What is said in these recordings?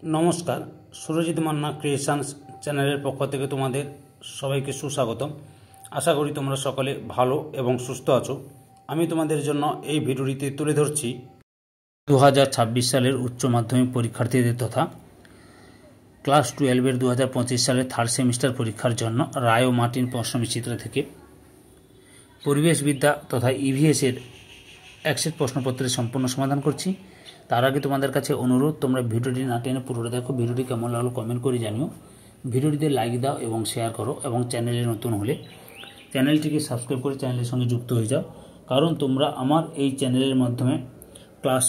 নমস্কার, সুরজিৎ মান্না ক্রিয়েশনস চ্যানেলের পক্ষ থেকে তোমাদের সবাইকে সুস্বাগতম। আশা করি তোমরা সকলে ভালো এবং সুস্থ আছো। আমি তোমাদের জন্য এই ভিডিওটিতে তুলে ধরছি 2026 সালের উচ্চ মাধ্যমিক পরীক্ষার্থীদের তথা ক্লাস 12-এর 2025 সালের থার্ড সেমিস্টার পরীক্ষার জন্য রায় ও মার্টিন প্রশ্নবিচিত্র থেকে পরিবেশবিদ্যা তথা ইভিএসের একসেট প্রশ্নপত্রের সম্পূর্ণ সমাধান করছি। তার আগে তোমাদের কাছে অনুরোধ, তোমরা ভিডিওটি না টেনে পুরোটা দেখো। ভিডিওটি কেমন লাগলো কমেন্ট করে জানিও, ভিডিওটিতে লাইক দাও এবং শেয়ার করো, এবং চ্যানেলে নতুন হলে চ্যানেলটিকে সাবস্ক্রাইব করে চ্যানেলের সঙ্গে যুক্ত হয়ে যাও। কারণ তোমরা আমার এই চ্যানেলের মাধ্যমে ক্লাস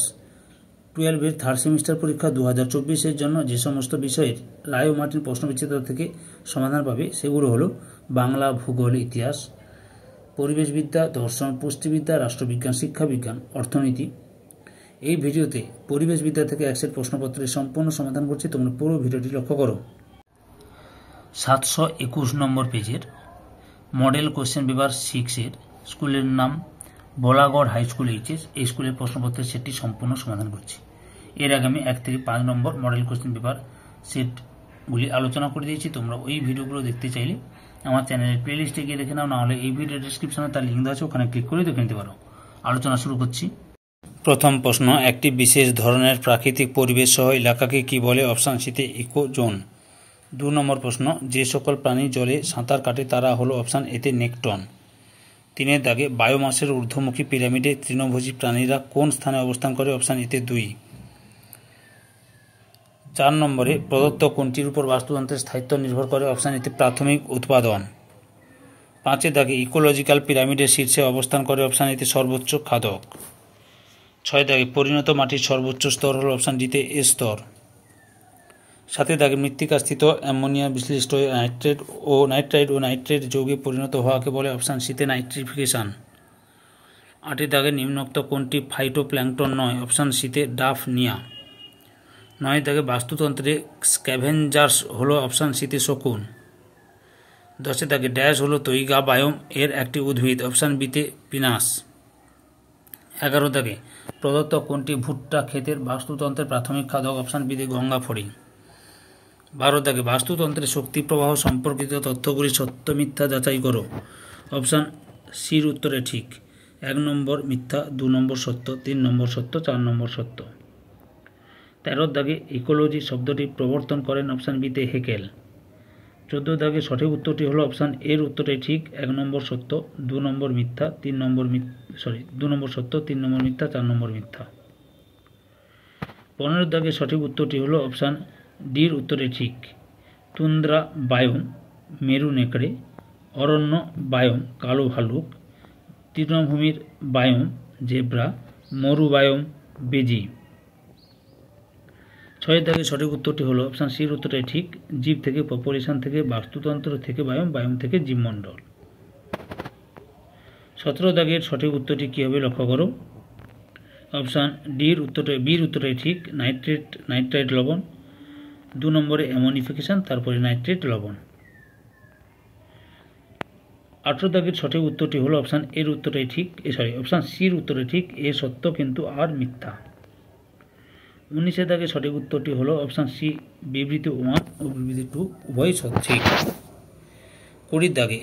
12-এর থার্ড সেমিস্টার পরীক্ষা 2024-এর জন্য যে সমস্ত বিষয়ের রায় ও মার্টিন প্রশ্নবিচিত্র থেকে সমাধান পাবে সেগুলো হলো বাংলা, ভূগোল, ইতিহাস, পরিবেশবিদ্যা, দর্শন, পুষ্টিবিদ্যা, রাষ্ট্রবিজ্ঞান, শিক্ষাবিজ্ঞান, অর্থনীতি। এই ভিডিওতে পরিবেশবিদ্যা থেকে একসেট প্রশ্নপত্রের সম্পূর্ণ সমাধান করছি, তোমরা পুরো ভিডিওটি লক্ষ্য করো। 721 নম্বর পেজের মডেল কোশ্চেন পেপার 6-এর স্কুলের নাম বোলাগড় হাই স্কুল এইচএস, এই স্কুলের প্রশ্নপত্রের সেটটি সম্পূর্ণ সমাধান করছি। এর আগে আমি 1 থেকে 5 নম্বর মডেল কোশ্চেন পেপার সেটগুলি আলোচনা করে দিয়েছি। তোমরা ওই ভিডিওগুলো দেখতে চাইলে আমার চ্যানেলের প্লেলিস্টে গিয়ে দেখে নাও, নাহলে এই ভিডিও ডেসক্রিপশনে তার লিঙ্ক দেওয়া আছে, ওখানে ক্লিক করে দেখে নিতে পারো। আলোচনা শুরু করছি। প্রথম প্রশ্ন, একটি বিশেষ ধরনের প্রাকৃতিক পরিবেশ সহ এলাকাকে কি বলে? অপশান সিতে ইকো জোন। 2 নম্বর প্রশ্ন, যে সকল প্রাণী জলে সাঁতার কাটে তারা হলো? অপশান এতে নেকটন। 3 দাগে, বায়োমাসের ঊর্ধ্বমুখী পিরামিডে তৃণভোজী প্রাণীরা কোন স্থানে অবস্থান করে? অপশান এতে 2। 4 নম্বরে, প্রদত্ত কোনটির উপর বাস্তুতন্ত্রের স্থায়িত্ব নির্ভর করে? অপশান এতে প্রাথমিক উৎপাদন। 5 দাগে, ইকোলজিক্যাল পিরামিডের শীর্ষে অবস্থান করে? অপশান এতে সর্বোচ্চ খাদক। 6 দাগে, পরিণত মাটির সর্বোচ্চ স্তর হল? অপশান ডিতে এ স্তর। 7 দাগে, মৃত্তিকাস্থিত অ্যামোনিয়া বিশ্লিষ্ট নাইট্রাইট ও নাইট্রেট যৌগে পরিণত হওয়াকে বলে? অপশান সিতে নাইট্রিফিকেশন। 8 দাগে, নিম্নোক্ত কোনটি ফাইটোপ্ল্যাঙ্কটন নয়? অপশান সিতে ডাফনিয়া। 9 দাগে, বাস্তুতন্ত্রে স্ক্যাভেঞ্জার্স হলো? অপশান সিতে শকুন। 10 দাগে, ড্যাশ হলো তৈগা বায়োম এর একটি উদ্ভিদ? অপশান বিতে পিনাস। 11 দাগে, প্রদত্ত কোনটি ভুট্টা ক্ষেতের বাস্তুতন্ত্রের প্রাথমিক খাদক? অপশান বিতে গঙ্গা ফড়িং। 12 দাগে, বাস্তুতন্ত্রের শক্তি প্রবাহ সম্পর্কিত তথ্যগুলি সত্য মিথ্যা যাচাই করো। অপশান সির উত্তরে ঠিক। 1 নম্বর মিথ্যা, 2 নম্বর সত্য, 3 নম্বর সত্য, 4 নম্বর সত্য। 13 দাগে, ইকোলজি শব্দটি প্রবর্তন করেন? অপশান বিতে হেকেল। 14 দাগে, সঠিক উত্তরটি হলো অপশান এর উত্তরটি ঠিক। 1 নম্বর সত্য, 2 নম্বর মিথ্যা, 2 নম্বর সত্য, 3 নম্বর মিথ্যা, 4 নম্বর মিথ্যা। 15 দাগে, সঠিক উত্তরটি হলো অপশান ডির উত্তরে ঠিক। তুন্দ্রা বায়োম মেরু নেকড়ে, অরণ্য বায়োম কালো ভালুক, তৃণভূমির বায়োম জেব্রা, মরু বায়োম বেজি। 6 দাগে, সঠিক উত্তরটি হলো অপশান সির উত্তরটাই ঠিক। জীব থেকে পপুলেশন থেকে বাস্তুতন্ত্র থেকে বায়োম, বায়োম থেকে জীবমণ্ডল। 17 দাগের সঠিক উত্তরটি কী হবে লক্ষ্য করো। অপশান বির উত্তরটাই ঠিক, নাইট্রাইট লবণ। 2 নম্বরে অ্যামোনিফিকেশন, তারপরে নাইট্রেট লবণ। 18 দাগের সঠিক উত্তরটি হলো অপশান এর উত্তরটাই ঠিক, অপশান সির উত্তরে ঠিক, এ সত্য কিন্তু আর মিথ্যা। 19 দাগে সঠিক উত্তরটি হলো অপশান সি, বিবৃতি 1 ও বিবৃতি 2 উভয় ঠিক। 20 দাগে,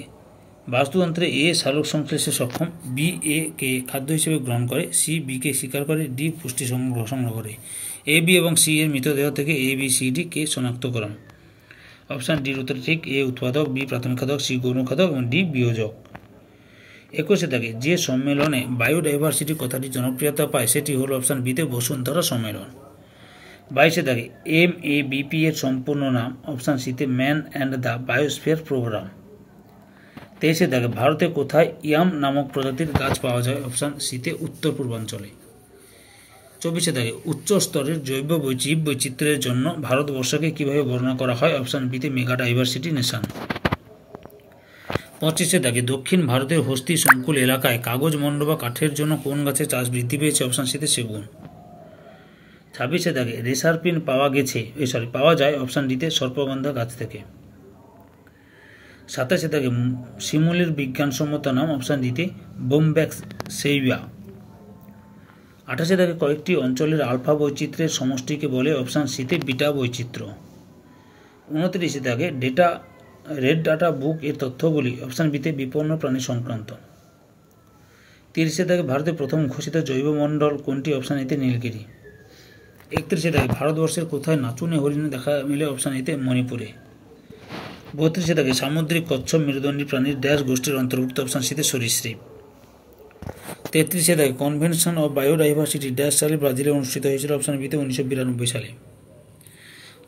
বাস্তুতন্ত্রে এ সালোক সংশ্লেষে সক্ষম, বি এ কে খাদ্য হিসেবে গ্রহণ করে, সি বি কে স্বীকার করে, ডি পুষ্টি সংগ্রহ করে। এ বি এবং সি এর মৃতদেহ থেকে এ বি সি ডি কে শনাক্তকরণ। অপশান ডির উত্তর ঠিক, এ উৎপাদক, বি প্রাথমিক খাদক, সি গৌণ খাদক এবং ডি বিয়োজক। 21 দাগে, যে সম্মেলনে বায়োডাইভার্সিটি কথাটি জনপ্রিয়তা পায় সেটি হলো? অপশান বিতে বসুন্ধরা সম্মেলন। 22 দাগে, MABP এর সম্পূর্ণ নাম? অপশান সিতে man and the biosphere programme. 23 দাগে, ভারতে কোথায় ইয়াম নামক প্রজাতির গাছ পাওয়া যায়? অপশান সিতে উত্তর পূর্বাঞ্চলে। 24 দাগে, উচ্চ স্তরের জৈব বৈচিত্র্যের জন্য ভারতবর্ষকে কিভাবে বর্ণনা করা হয়? অপশান বিতে মেগা ডাইভার্সিটি নেশন। 25 দাগে, দক্ষিণ ভারতের হস্তি সংকুল এলাকায় কাগজ মণ্ড বা কাঠের জন্য কোন গাছের চাষ বৃদ্ধি পেয়েছে? অপশান সিতে সেগুন। 26 দাগে, রেসারপিন পাওয়া যায়? অপশান ডিতে সর্পগন্ধা গাছ থেকে। 27 দাগে, শিমুলের বিজ্ঞানসম্মত নাম? অপশান ডিতে বোম্ব্যাক্স সেইয়া। 28 দাগে কয়েকটি অঞ্চলের আলফা বৈচিত্র্যের সমষ্টিকে বলে অপশান সিতে বিটা বৈচিত্র্য। 29 দাগে রেড ডাটা বুক এর তথ্যগুলি অপশান বিতে বিপন্ন প্রাণী সংক্রান্ত। 30 দাগে ভারতের প্রথম ঘোষিত জৈবমণ্ডল কোনটি অপশান এতে নীলগিরি। 31 দাগে ভারতবর্ষের কোথায় নাচুনে হরিণে দেখা মিলে অপশান এতে মণিপুরে। 32 দাগে সামুদ্রিক কচ্ছপ মেরুদণ্ডী প্রাণীর ড্যাশ গোষ্ঠীর অন্তর্ভুক্ত অপশান সিতে সরীসৃপ। 33 দাগে কনভেনশন অফ বায়োডাইভার্সিটি ড্যাশ সালে ব্রাজিলে অনুষ্ঠিত হয়েছিল অপশান বিতে 1992 সালে।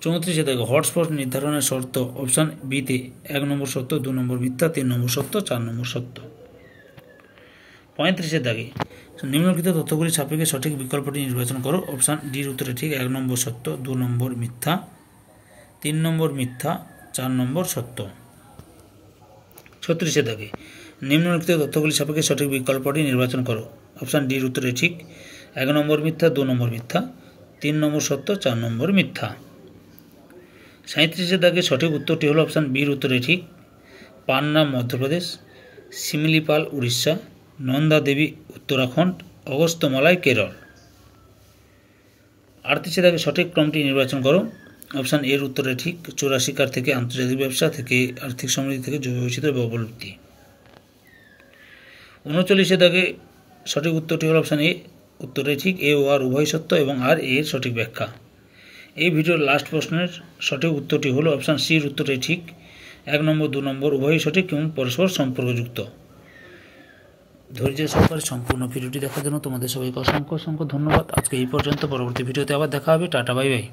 34 দাগে হটস্পট নির্ধারণের শর্ত অপশান বিতে 1 নম্বর সত্য, 2 নম্বর মিথ্যা, 3 নম্বর সত্য, 4 নম্বর সত্য। 35 দাগে নিম্নলিখিত তথ্যগুলি সাপেক্ষে সঠিক বিকল্পটি নির্বাচন করো অপশান ডির উত্তরে ঠিক 1 নম্বর সত্য, 2 নম্বর মিথ্যা, 3 নম্বর মিথ্যা, 4 নম্বর সত্য। 36 দাগে নিম্নলিখিত তথ্যগুলি সাপেক্ষে সঠিক বিকল্পটি নির্বাচন করো অপশান ডির উত্তরে ঠিক 1 নম্বর মিথ্যা, 2 নম্বর মিথ্যা, 3 নম্বর সত্য, 4 নম্বর মিথ্যা। 37 দাগে সঠিক উত্তরটি হলো অপশান বির উত্তরে ঠিক পান্না মধ্যপ্রদেশ, শিমলিপাল উড়িষ্যা, নন্দা দেবী উত্তরাখণ্ড, অগস্ত্যমালাই কেরল। 38 দাগে সঠিক ক্রমটি নির্বাচন করো অপশান এর উত্তরে ঠিক চোরা শিকার থেকে আন্তর্জাতিক ব্যবসা থেকে আর্থিক সমৃদ্ধি থেকে জৈব বৈচিত্র্য ব্যবলব্ধি। 39 দাগে সঠিক উত্তরটি হল অপশান এ উত্তরে ঠিক এ ও আর উভয় সত্য এবং আর এর সঠিক ব্যাখ্যা। এই ভিডিওর লাস্ট প্রশ্নের সঠিক উত্তরটি হলো অপশান সির উত্তরে ঠিক 1 নম্বর 2 নম্বর উভয়ই সঠিক এবং পরস্পর সম্পর্কযুক্ত। ধৈর্য সহকারে সম্পূর্ণ ভিডিওটি দেখার জন্য তোমাদের সবাইকে অসংখ্য ধন্যবাদ। আজকে এই পর্যন্ত, পরবর্তী ভিডিওতে আবার দেখা হবে। Tata, bye bye.